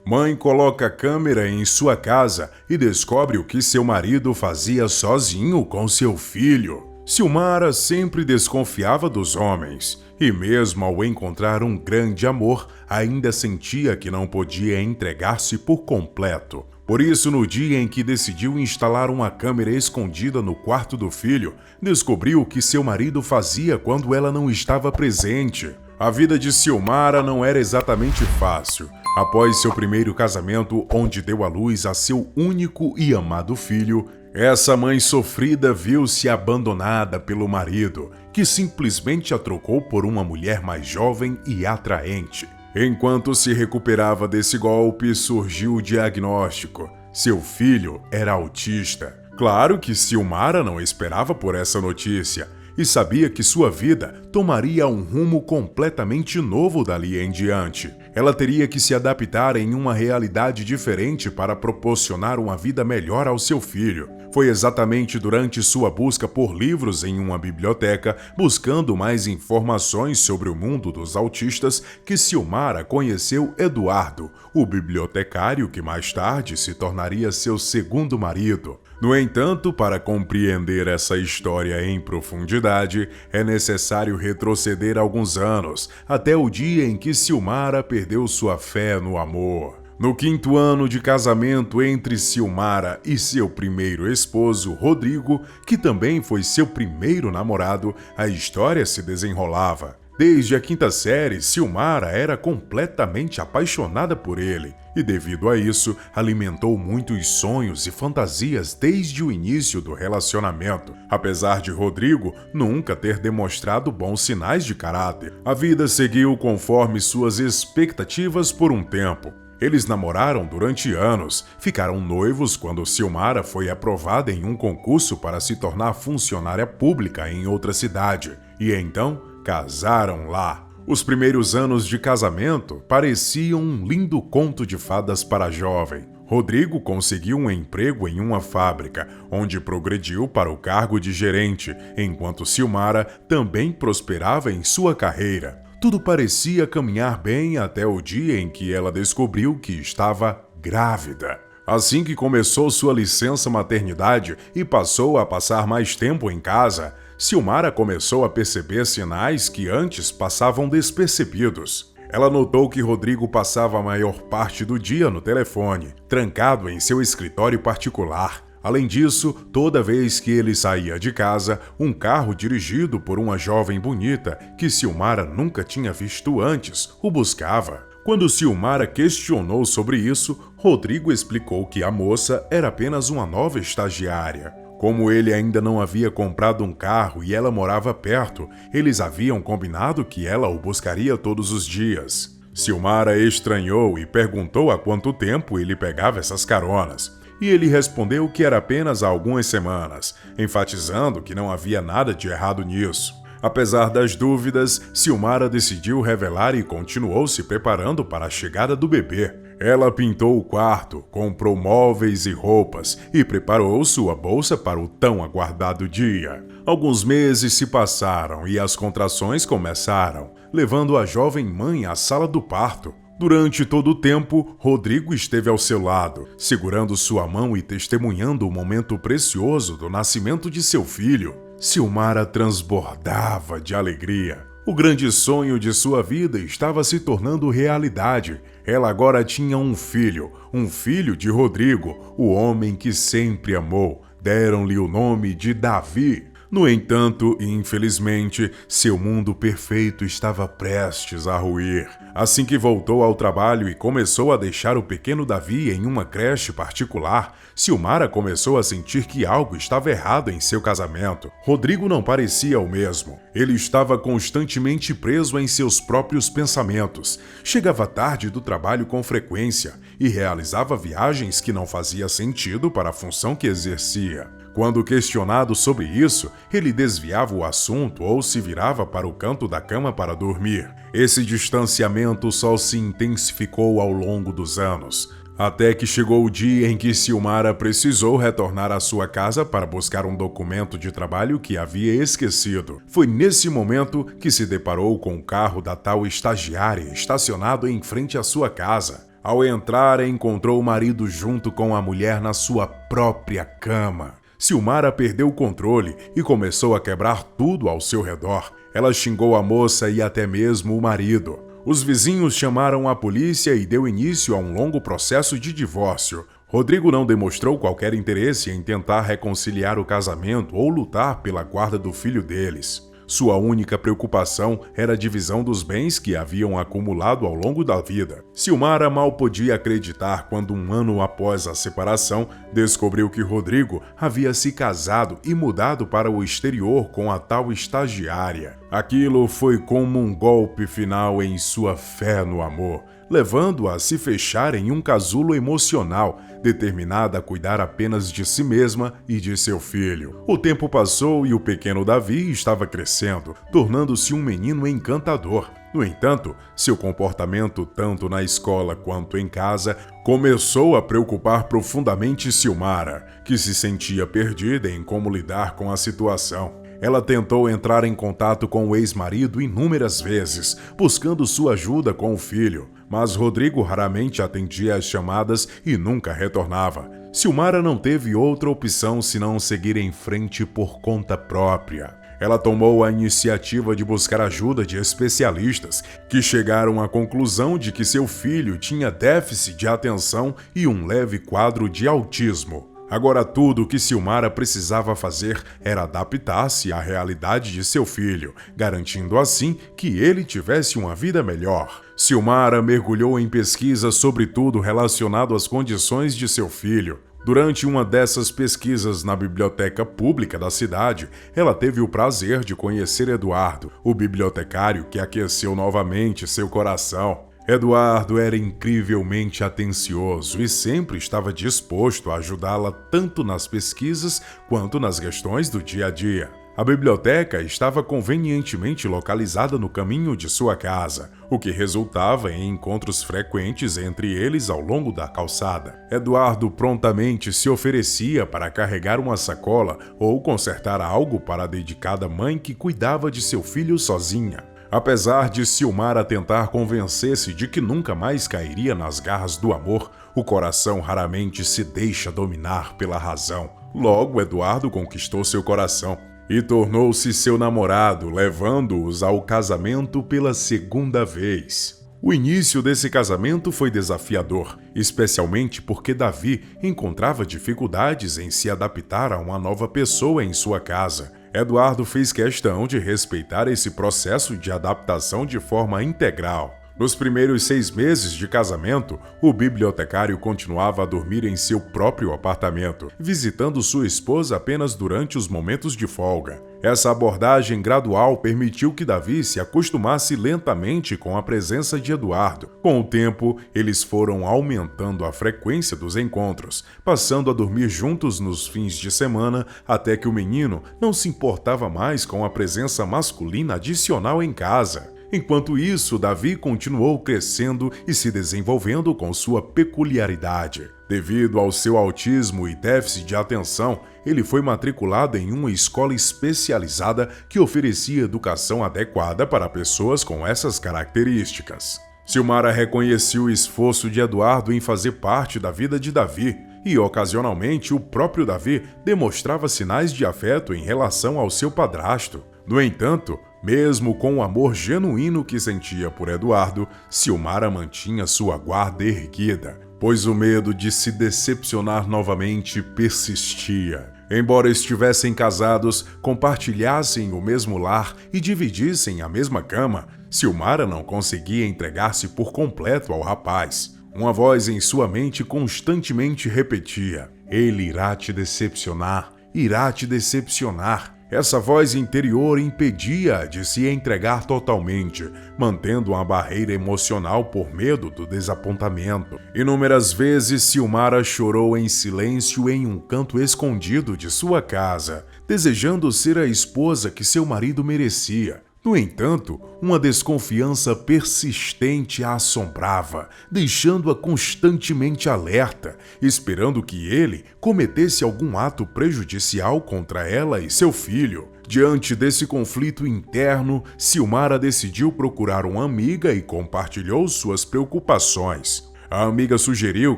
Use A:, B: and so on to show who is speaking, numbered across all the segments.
A: Mãe coloca câmera em sua casa e descobre o que seu marido fazia sozinho com seu filho. Silmara sempre desconfiava dos homens e, mesmo ao encontrar um grande amor, ainda sentia que não podia entregar-se por completo. Por isso, no dia em que decidiu instalar uma câmera escondida no quarto do filho, descobriu o que seu marido fazia quando ela não estava presente. A vida de Silmara não era exatamente fácil. Após seu primeiro casamento, onde deu à luz a seu único e amado filho, essa mãe sofrida viu-se abandonada pelo marido, que simplesmente a trocou por uma mulher mais jovem e atraente. Enquanto se recuperava desse golpe, surgiu o diagnóstico: seu filho era autista. Claro que Silmara não esperava por essa notícia e sabia que sua vida tomaria um rumo completamente novo dali em diante. Ela teria que se adaptar em uma realidade diferente para proporcionar uma vida melhor ao seu filho. Foi exatamente durante sua busca por livros em uma biblioteca, buscando mais informações sobre o mundo dos autistas, que Silmara conheceu Eduardo, o bibliotecário que mais tarde se tornaria seu segundo marido. No entanto, para compreender essa história em profundidade, é necessário retroceder alguns anos, até o dia em que Silmara perdeu sua fé no amor. No 5º ano de casamento entre Silmara e seu primeiro esposo, Rodrigo, que também foi seu primeiro namorado, a história se desenrolava. Desde a 5ª série, Silmara era completamente apaixonada por ele e, devido a isso, alimentou muitos sonhos e fantasias desde o início do relacionamento. Apesar de Rodrigo nunca ter demonstrado bons sinais de caráter, a vida seguiu conforme suas expectativas por um tempo. Eles namoraram durante anos, ficaram noivos quando Silmara foi aprovada em um concurso para se tornar funcionária pública em outra cidade, e então casaram lá. Os primeiros anos de casamento pareciam um lindo conto de fadas para a jovem. Rodrigo conseguiu um emprego em uma fábrica, onde progrediu para o cargo de gerente, enquanto Silmara também prosperava em sua carreira. Tudo parecia caminhar bem até o dia em que ela descobriu que estava grávida. Assim que começou sua licença maternidade e passou a passar mais tempo em casa, Silmara começou a perceber sinais que antes passavam despercebidos. Ela notou que Rodrigo passava a maior parte do dia no telefone, trancado em seu escritório particular. Além disso, toda vez que ele saía de casa, um carro dirigido por uma jovem bonita, que Silmara nunca tinha visto antes, o buscava. Quando Silmara questionou sobre isso, Rodrigo explicou que a moça era apenas uma nova estagiária. Como ele ainda não havia comprado um carro e ela morava perto, eles haviam combinado que ela o buscaria todos os dias. Silmara estranhou e perguntou há quanto tempo ele pegava essas caronas. E ele respondeu que era apenas há algumas semanas, enfatizando que não havia nada de errado nisso. Apesar das dúvidas, Silmara decidiu revelar e continuou se preparando para a chegada do bebê. Ela pintou o quarto, comprou móveis e roupas e preparou sua bolsa para o tão aguardado dia. Alguns meses se passaram e as contrações começaram, levando a jovem mãe à sala do parto. Durante todo o tempo, Rodrigo esteve ao seu lado, segurando sua mão e testemunhando o momento precioso do nascimento de seu filho. Silmara transbordava de alegria. O grande sonho de sua vida estava se tornando realidade. Ela agora tinha um filho de Rodrigo, o homem que sempre amou. Deram-lhe o nome de Davi. No entanto, infelizmente, seu mundo perfeito estava prestes a ruir. Assim que voltou ao trabalho e começou a deixar o pequeno Davi em uma creche particular, Silmara começou a sentir que algo estava errado em seu casamento. Rodrigo não parecia o mesmo. Ele estava constantemente preso em seus próprios pensamentos. Chegava tarde do trabalho com frequência e realizava viagens que não fazia sentido para a função que exercia. Quando questionado sobre isso, ele desviava o assunto ou se virava para o canto da cama para dormir. Esse distanciamento só se intensificou ao longo dos anos, até que chegou o dia em que Silmara precisou retornar à sua casa para buscar um documento de trabalho que havia esquecido. Foi nesse momento que se deparou com o carro da tal estagiária estacionado em frente à sua casa. Ao entrar, encontrou o marido junto com a mulher na sua própria cama. Silmara perdeu o controle e começou a quebrar tudo ao seu redor. Ela xingou a moça e até mesmo o marido. Os vizinhos chamaram a polícia e deu início a um longo processo de divórcio. Rodrigo não demonstrou qualquer interesse em tentar reconciliar o casamento ou lutar pela guarda do filho deles. Sua única preocupação era a divisão dos bens que haviam acumulado ao longo da vida. Silmara mal podia acreditar quando, um ano após a separação, descobriu que Rodrigo havia se casado e mudado para o exterior com a tal estagiária. Aquilo foi como um golpe final em sua fé no amor, levando-a a se fechar em um casulo emocional, determinada a cuidar apenas de si mesma e de seu filho. O tempo passou e o pequeno Davi estava crescendo, tornando-se um menino encantador. No entanto, seu comportamento, tanto na escola quanto em casa, começou a preocupar profundamente Silmara, que se sentia perdida em como lidar com a situação. Ela tentou entrar em contato com o ex-marido inúmeras vezes, buscando sua ajuda com o filho, mas Rodrigo raramente atendia às chamadas e nunca retornava. Silmara não teve outra opção senão seguir em frente por conta própria. Ela tomou a iniciativa de buscar ajuda de especialistas, que chegaram à conclusão de que seu filho tinha déficit de atenção e um leve quadro de autismo. Agora tudo o que Silmara precisava fazer era adaptar-se à realidade de seu filho, garantindo assim que ele tivesse uma vida melhor. Silmara mergulhou em pesquisas sobre tudo relacionado às condições de seu filho. Durante uma dessas pesquisas na biblioteca pública da cidade, ela teve o prazer de conhecer Eduardo, o bibliotecário que aqueceu novamente seu coração. Eduardo era incrivelmente atencioso e sempre estava disposto a ajudá-la tanto nas pesquisas quanto nas questões do dia a dia. A biblioteca estava convenientemente localizada no caminho de sua casa, o que resultava em encontros frequentes entre eles ao longo da calçada. Eduardo prontamente se oferecia para carregar uma sacola ou consertar algo para a dedicada mãe que cuidava de seu filho sozinha. Apesar de Silmara tentar convencer-se de que nunca mais cairia nas garras do amor, o coração raramente se deixa dominar pela razão. Logo, Eduardo conquistou seu coração e tornou-se seu namorado, levando-os ao casamento pela segunda vez. O início desse casamento foi desafiador, especialmente porque Davi encontrava dificuldades em se adaptar a uma nova pessoa em sua casa. Eduardo fez questão de respeitar esse processo de adaptação de forma integral. Nos primeiros 6 meses de casamento, o bibliotecário continuava a dormir em seu próprio apartamento, visitando sua esposa apenas durante os momentos de folga. Essa abordagem gradual permitiu que Davi se acostumasse lentamente com a presença de Eduardo. Com o tempo, eles foram aumentando a frequência dos encontros, passando a dormir juntos nos fins de semana, até que o menino não se importava mais com a presença masculina adicional em casa. Enquanto isso, Davi continuou crescendo e se desenvolvendo com sua peculiaridade. Devido ao seu autismo e déficit de atenção, ele foi matriculado em uma escola especializada que oferecia educação adequada para pessoas com essas características. Silmara reconheceu o esforço de Eduardo em fazer parte da vida de Davi, e ocasionalmente o próprio Davi demonstrava sinais de afeto em relação ao seu padrasto. No entanto, mesmo com o amor genuíno que sentia por Eduardo, Silmara mantinha sua guarda erguida, pois o medo de se decepcionar novamente persistia. Embora estivessem casados, compartilhassem o mesmo lar e dividissem a mesma cama, Silmara não conseguia entregar-se por completo ao rapaz. Uma voz em sua mente constantemente repetia: "Ele irá te decepcionar, irá te decepcionar." Essa voz interior impedia-a de se entregar totalmente, mantendo uma barreira emocional por medo do desapontamento. Inúmeras vezes Silmara chorou em silêncio em um canto escondido de sua casa, desejando ser a esposa que seu marido merecia. No entanto, uma desconfiança persistente a assombrava, deixando-a constantemente alerta, esperando que ele cometesse algum ato prejudicial contra ela e seu filho. Diante desse conflito interno, Silmara decidiu procurar uma amiga e compartilhou suas preocupações. A amiga sugeriu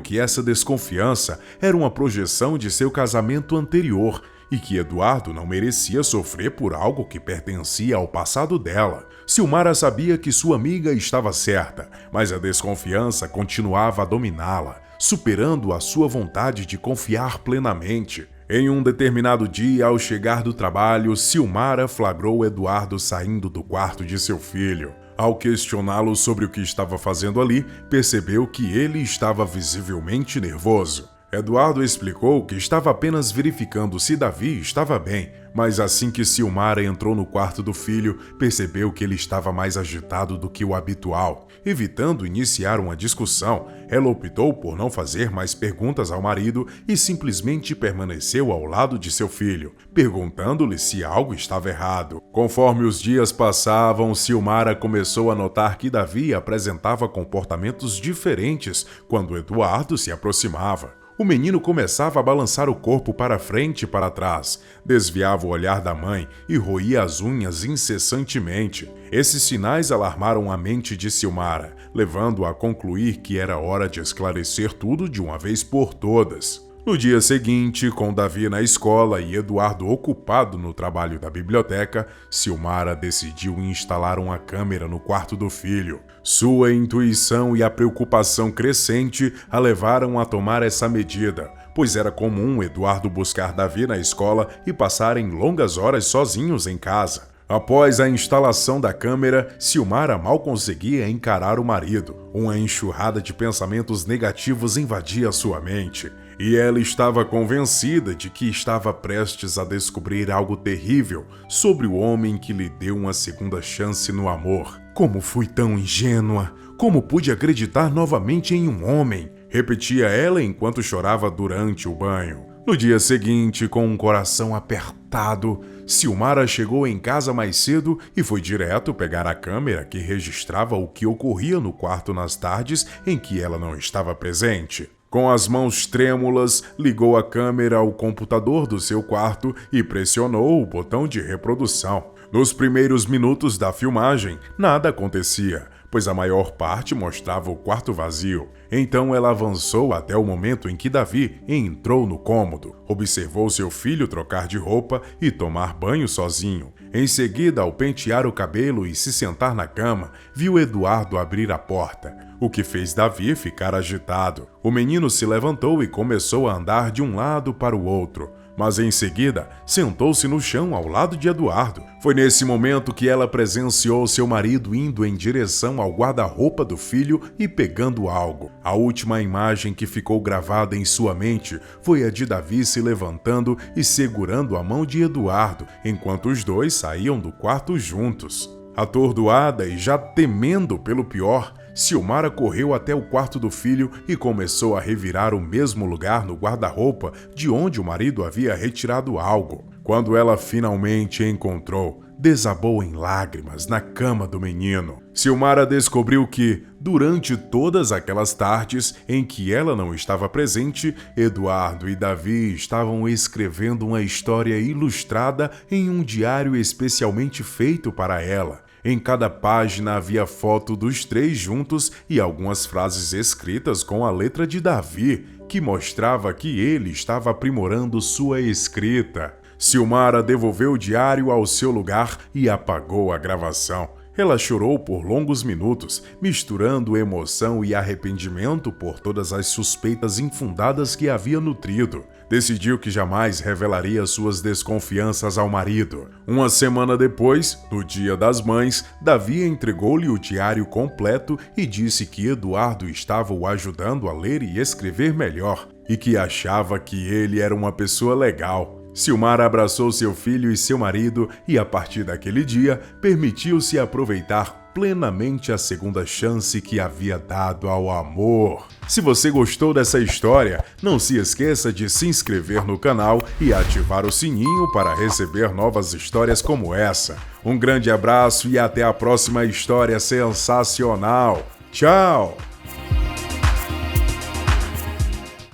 A: que essa desconfiança era uma projeção de seu casamento anterior e que Eduardo não merecia sofrer por algo que pertencia ao passado dela. Silmara sabia que sua amiga estava certa, mas a desconfiança continuava a dominá-la, superando a sua vontade de confiar plenamente. Em um determinado dia, ao chegar do trabalho, Silmara flagrou Eduardo saindo do quarto de seu filho. Ao questioná-lo sobre o que estava fazendo ali, percebeu que ele estava visivelmente nervoso. Eduardo explicou que estava apenas verificando se Davi estava bem, mas assim que Silmara entrou no quarto do filho, percebeu que ele estava mais agitado do que o habitual. Evitando iniciar uma discussão, ela optou por não fazer mais perguntas ao marido e simplesmente permaneceu ao lado de seu filho, perguntando-lhe se algo estava errado. Conforme os dias passavam, Silmara começou a notar que Davi apresentava comportamentos diferentes quando Eduardo se aproximava. O menino começava a balançar o corpo para frente e para trás, desviava o olhar da mãe e roía as unhas incessantemente. Esses sinais alarmaram a mente de Silmara, levando-a a concluir que era hora de esclarecer tudo de uma vez por todas. No dia seguinte, com Davi na escola e Eduardo ocupado no trabalho da biblioteca, Silmara decidiu instalar uma câmera no quarto do filho. Sua intuição e a preocupação crescente a levaram a tomar essa medida, pois era comum Eduardo buscar Davi na escola e passarem longas horas sozinhos em casa. Após a instalação da câmera, Silmara mal conseguia encarar o marido. Uma enxurrada de pensamentos negativos invadia sua mente, e ela estava convencida de que estava prestes a descobrir algo terrível sobre o homem que lhe deu uma segunda chance no amor. Como fui tão ingênua! Como pude acreditar novamente em um homem? Repetia ela enquanto chorava durante o banho. No dia seguinte, com um coração apertado, Silmara chegou em casa mais cedo e foi direto pegar a câmera que registrava o que ocorria no quarto nas tardes em que ela não estava presente. Com as mãos trêmulas, ligou a câmera ao computador do seu quarto e pressionou o botão de reprodução. Nos primeiros minutos da filmagem, nada acontecia, pois a maior parte mostrava o quarto vazio. Então ela avançou até o momento em que Davi entrou no cômodo, observou seu filho trocar de roupa e tomar banho sozinho. Em seguida, ao pentear o cabelo e se sentar na cama, viu Eduardo abrir a porta, o que fez Davi ficar agitado. O menino se levantou e começou a andar de um lado para o outro, mas em seguida sentou-se no chão ao lado de Eduardo. Foi nesse momento que ela presenciou seu marido indo em direção ao guarda-roupa do filho e pegando algo. A última imagem que ficou gravada em sua mente foi a de Davi se levantando e segurando a mão de Eduardo, enquanto os dois saíam do quarto juntos. Atordoada e já temendo pelo pior, Silmara correu até o quarto do filho e começou a revirar o mesmo lugar no guarda-roupa de onde o marido havia retirado algo. Quando ela finalmente encontrou, desabou em lágrimas na cama do menino. Silmara descobriu que, durante todas aquelas tardes em que ela não estava presente, Eduardo e Davi estavam escrevendo uma história ilustrada em um diário especialmente feito para ela. Em cada página havia foto dos três juntos e algumas frases escritas com a letra de Davi, que mostrava que ele estava aprimorando sua escrita. Silmara devolveu o diário ao seu lugar e apagou a gravação. Ela chorou por longos minutos, misturando emoção e arrependimento por todas as suspeitas infundadas que havia nutrido. Decidiu que jamais revelaria suas desconfianças ao marido. Uma semana depois, no Dia das Mães, Davi entregou-lhe o diário completo e disse que Eduardo estava o ajudando a ler e escrever melhor, e que achava que ele era uma pessoa legal. Silmara abraçou seu filho e seu marido e, a partir daquele dia, permitiu-se aproveitar plenamente a segunda chance que havia dado ao amor. Se você gostou dessa história, não se esqueça de se inscrever no canal e ativar o sininho para receber novas histórias como essa. Um grande abraço e até a próxima história sensacional. Tchau!